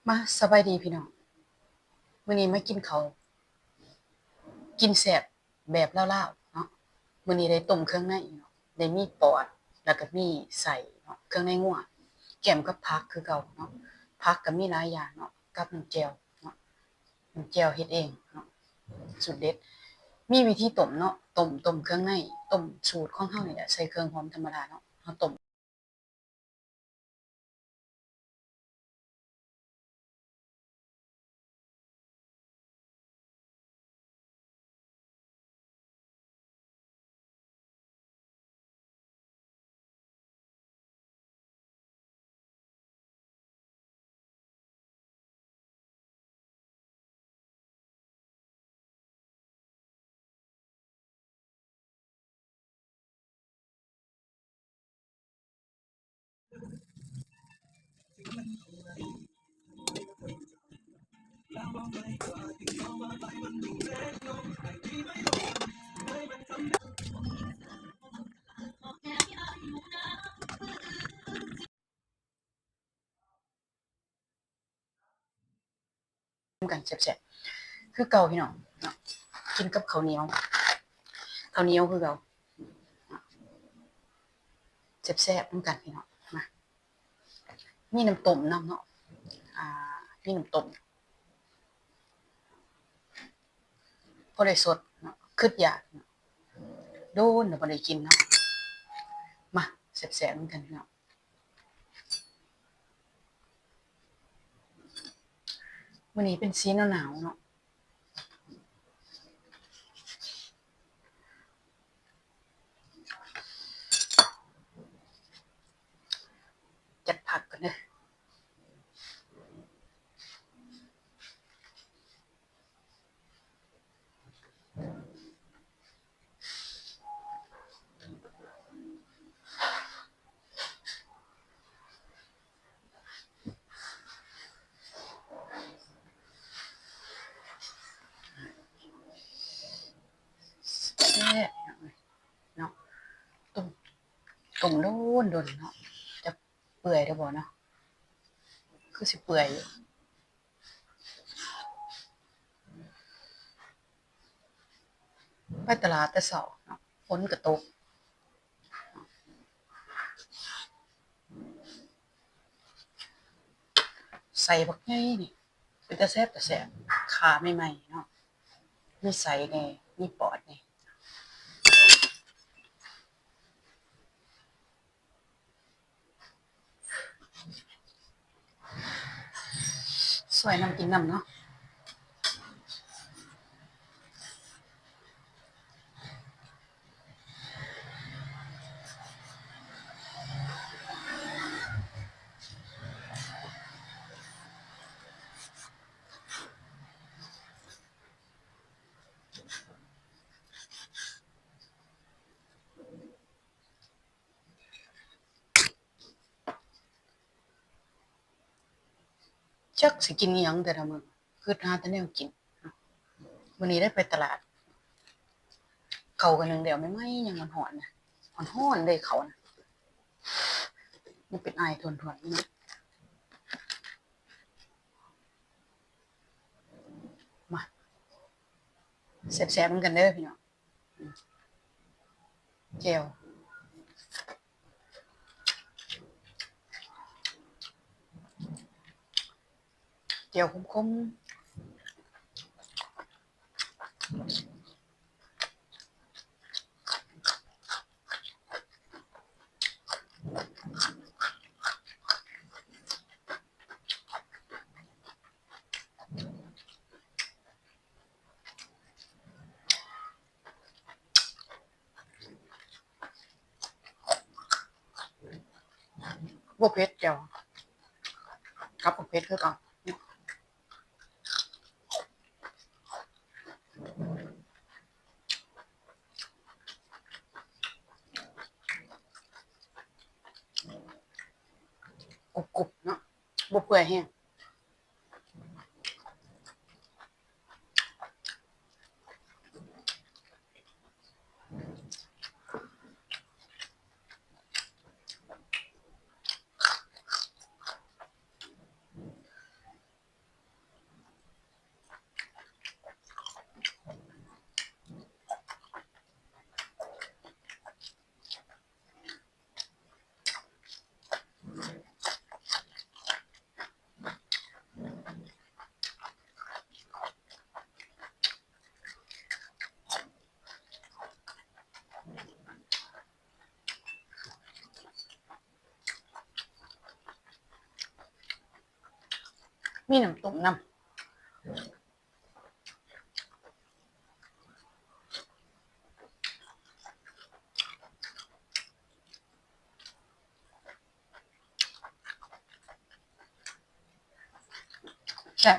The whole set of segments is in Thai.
มาสบายดีพี่น้องมื้อนี้มากินข้าวกินแซ่บแบบลาวๆเนาะมื้อนี้ได้ต้มเครื่องในเนาะได้มีปอดแล้วก็มีไส้เนาะเครื่องในงัวแกล้มกับผักคือเก่าเนาะผักก็มีหลายอย่างเนาะกับน้ำแจ่วเนาะน้ำแจ่วเฮ็ดเองเนาะสูตรเด็ดมีวิธีต้มเนาะต้มเครื่องในต้มสูตรของเฮานี่แหละใส่เครื่องหอมธรรมดาเนาะเฮาต้มกันแซ่บๆคือเก่าพี่น้องเนาะกินกับข้าวเหนียวคือเก่าแซ่บๆนำกันพี่น้องมามีน้ำต้มนำเนาะอ่ามีน้ำต้ม บ่ได้สดเนาะคิดอยากเนาะโดนแล้วบ่ได้กินเนาะมาแซ่บๆนำกันพี่น้องมื้อนี้เป็นสีหนาวๆเนาะจัดผักก่อนเด้อแซ่บพี่น้องเอ้ยเนาะต้มต้มโดนเนาะจะเปื่อยได้บ่เนาะคือสิเปื่อยอยู่ไปตลาดแต่เช้าเนาะฝนก็ตกใส่บักใหญ่นี่เป็นตาแซ่บตาแซ่บขาใหม่ๆเนาะมีไส้แหน่มีปอดแหน่ซอยน้ำกินน้ำเนาะจักสิกินอิหยังแต่ละมื้อคิดหาแต่แนวกินเนาะมื้อนี้ได้ไปตลาด เขาก็นึ่งแล้วใหม่ๆยังร้อนๆน่ะร้อนๆเลยเขาน่ะมันเป็นอายทวนๆอยู่เนาะมาแซ่บๆนำกันเด้อพี่น้องแจ่วแจ่วขมๆบ่เผ็ดแจ่วกับบ่เผ็ดคือเก่ากรุบๆเนาะบ่เปื่อยแรง มีน้ำต้มน้ำแซ่บ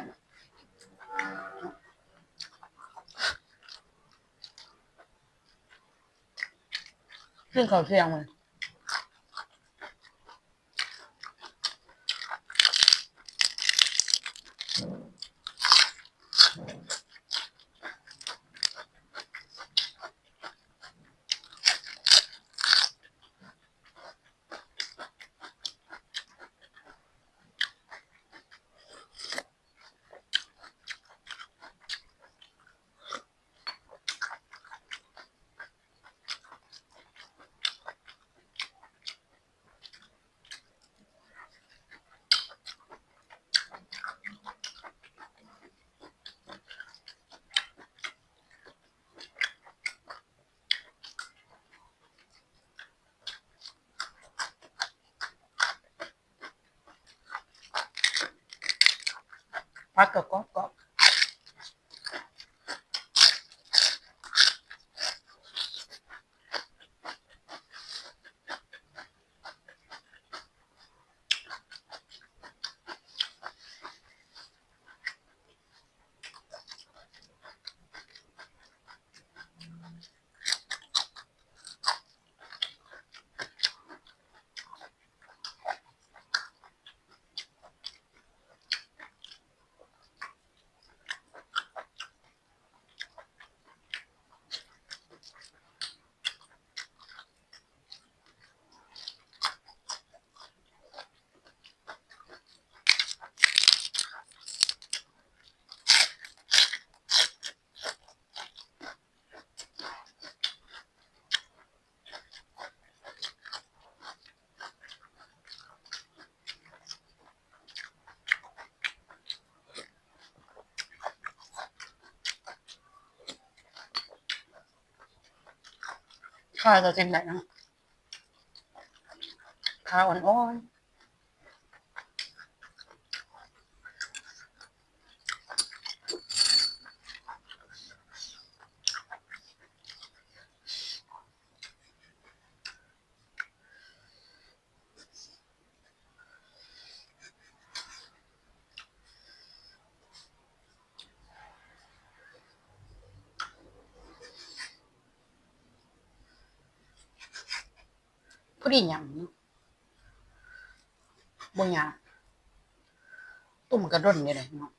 ขึ้นข้าวเที่ยงเลยพักกับก็ข้าวจะเต็มไหนนะข้าวอ่อนๆพอดีหยังบ่หยาบตุ่มกระด้นอยู่เลยเนาะ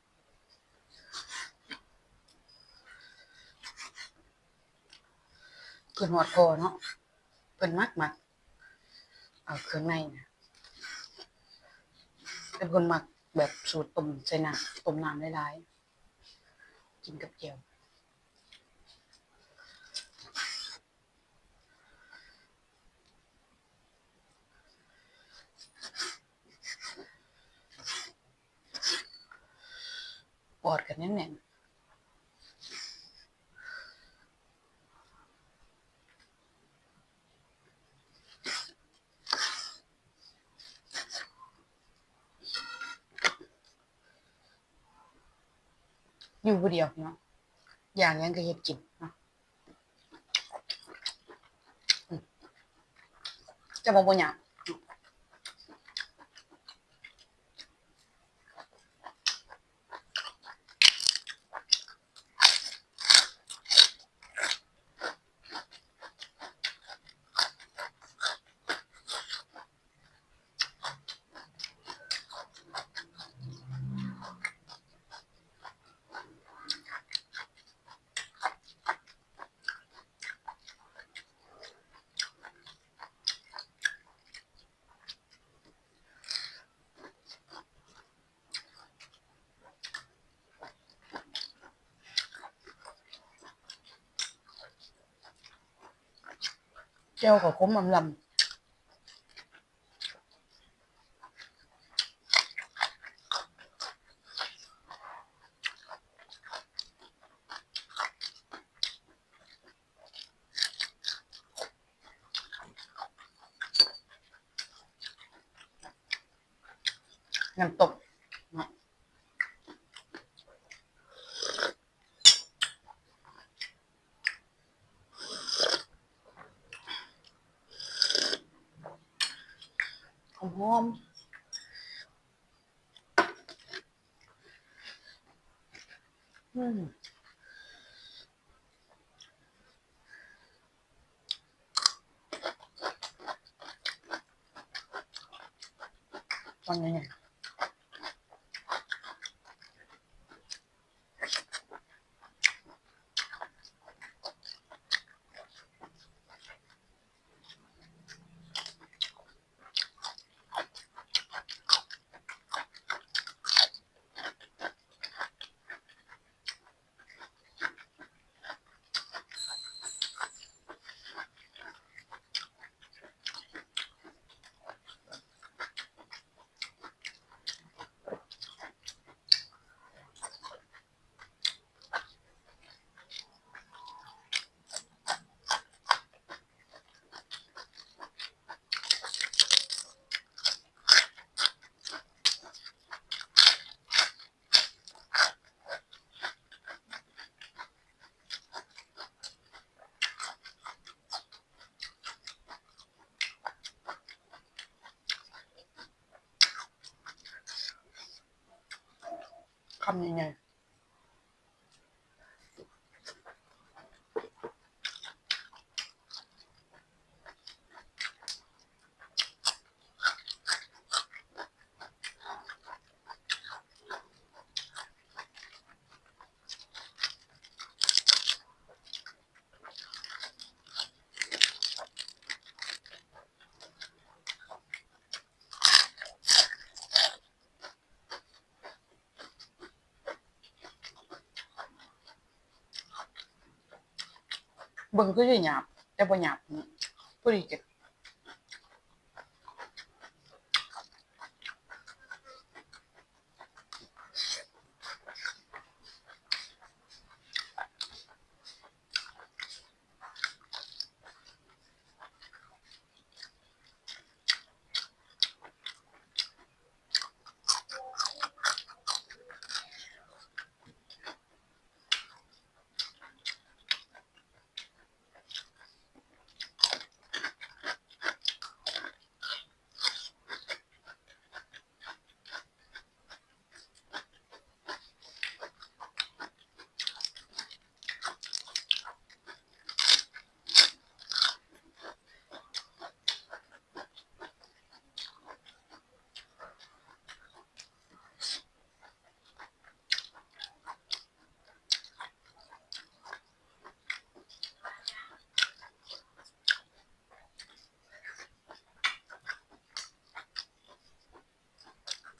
เพิ่นฮอดคอเนาะเพิ่นมักเอาเครื่องในนะเป็นคนมักแบบสูตรต้มใส่น้ำต้มน้ำหลายๆกินกับแจ่วกอดกันแน่นๆอยู่ผู้เดียวเนาะอย่างหยังก็เฮ็ดกินเนาะจะบ่หยาบแจ่วก็ขมอำลำน้ำตกเนาะ อืมตอนนี้เนี่ยคำยังไงเบิ่งคือสิหยาบแต่บ่หยาบผู้ดีเก็บ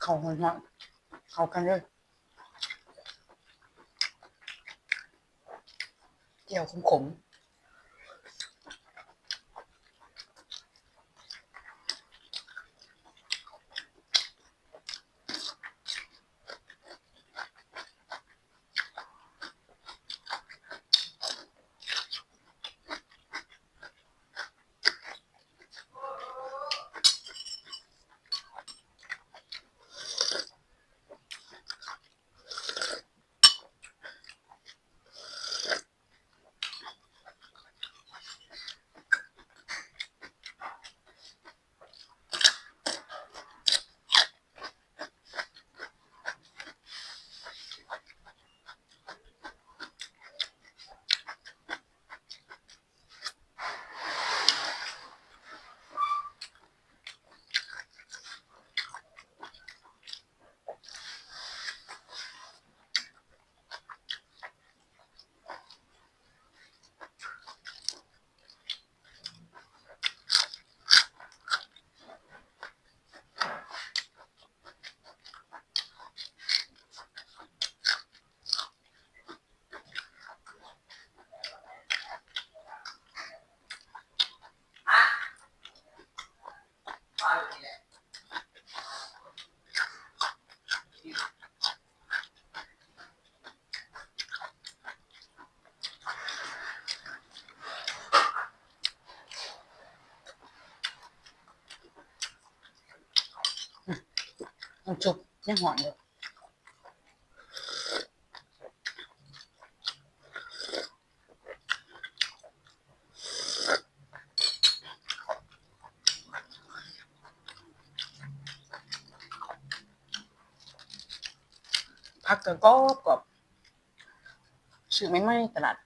เข้าฮ้อนๆเข้ากันเลยเจียวขมๆมันจุบยังหอนอยู่ผักก็กรอบ ซื้อไม่ไม่ตลาด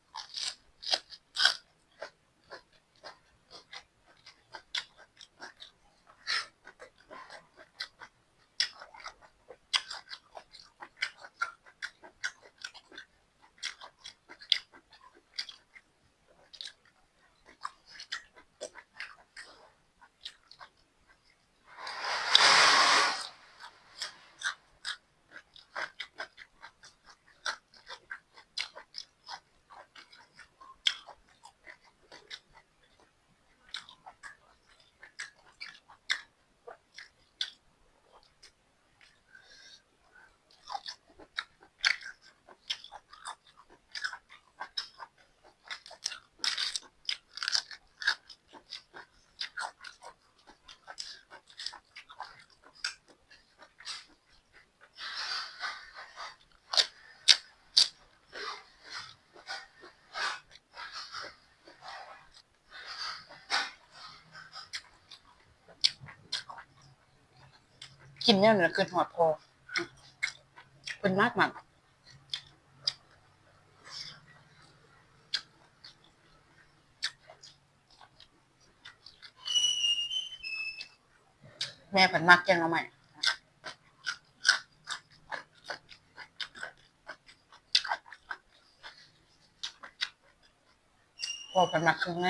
กินเนี่ยนะคือหอดพอเป็นมากมากแม่ผันมากแกงเราใหม่พอผันมากเครื่องใน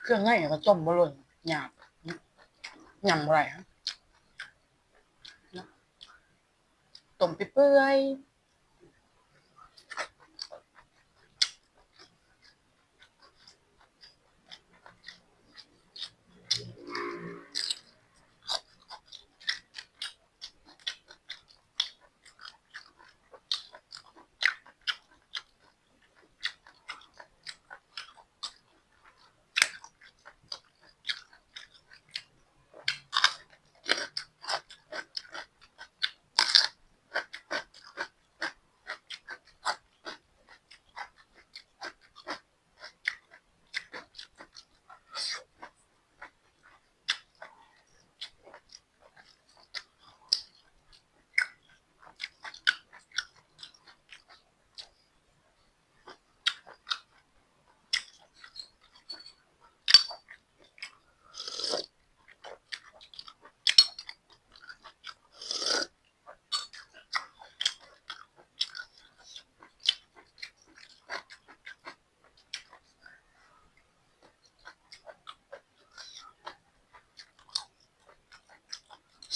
เครื่องในก็ต้มบ่ล่นหยาบยำอะไรฮะต้มไปเปื่อย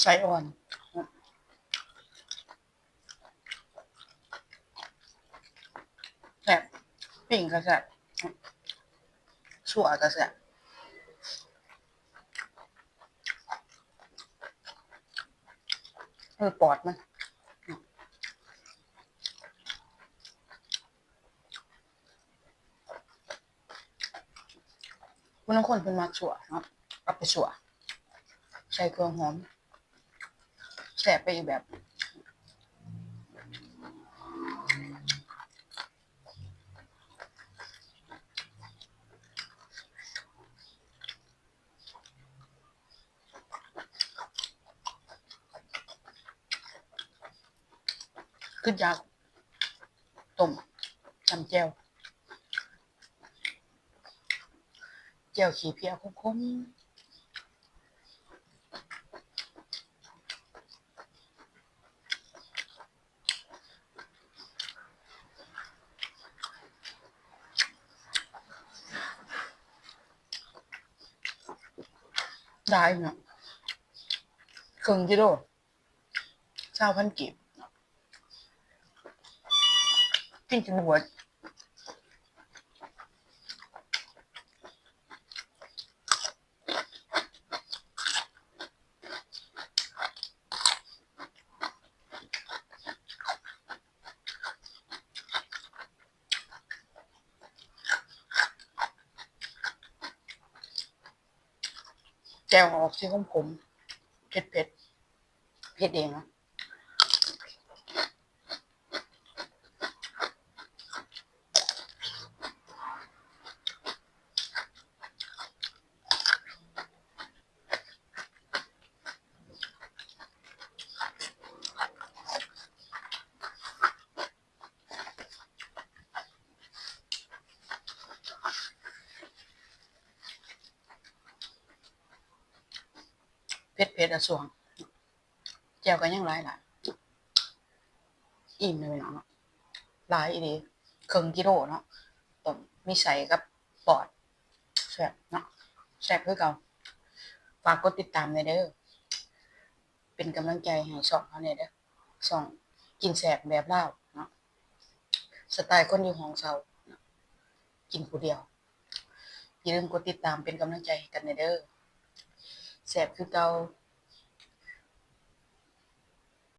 ไส้อ่อนแซ่บปิ่งก็แซ่บสั่วก็แซ่บปอดมันคุณบางคนเป็นมักสั่วเนาะเอาไปสั่วใส่เครื่องหอมแซ่บไปอีกแบบขึ้นยากต้มทำแจ่วแจ่วขี้เพียคมๆได้เนาะครึ่งกิโล20,000 กีบกินจนหมด แจ่วออกที่ขมๆเผ็ดเผ็ดเองเนาะเผ็ดอะสวงแจ่วก็ยังหลายอิ่มเลยเนาะหลายอีหลีครึ่งกิโลเนาะต้มมีใส่กับปอดแซ่บเนาะแซ่บคือเก่าฝากกดติดตามหน่อยเด้อเป็นกำลังใจให้ช่องเขาหน่อยเด้อช่องกินแซ่บแบบลาวเนาะสไตล์คนอยู่ห้องเช่าเนาะกินผู้เดียวอย่าลืมกดติดตามเป็นกำลังใจให้กันหน่อยเด้อแซ่บคือเก่า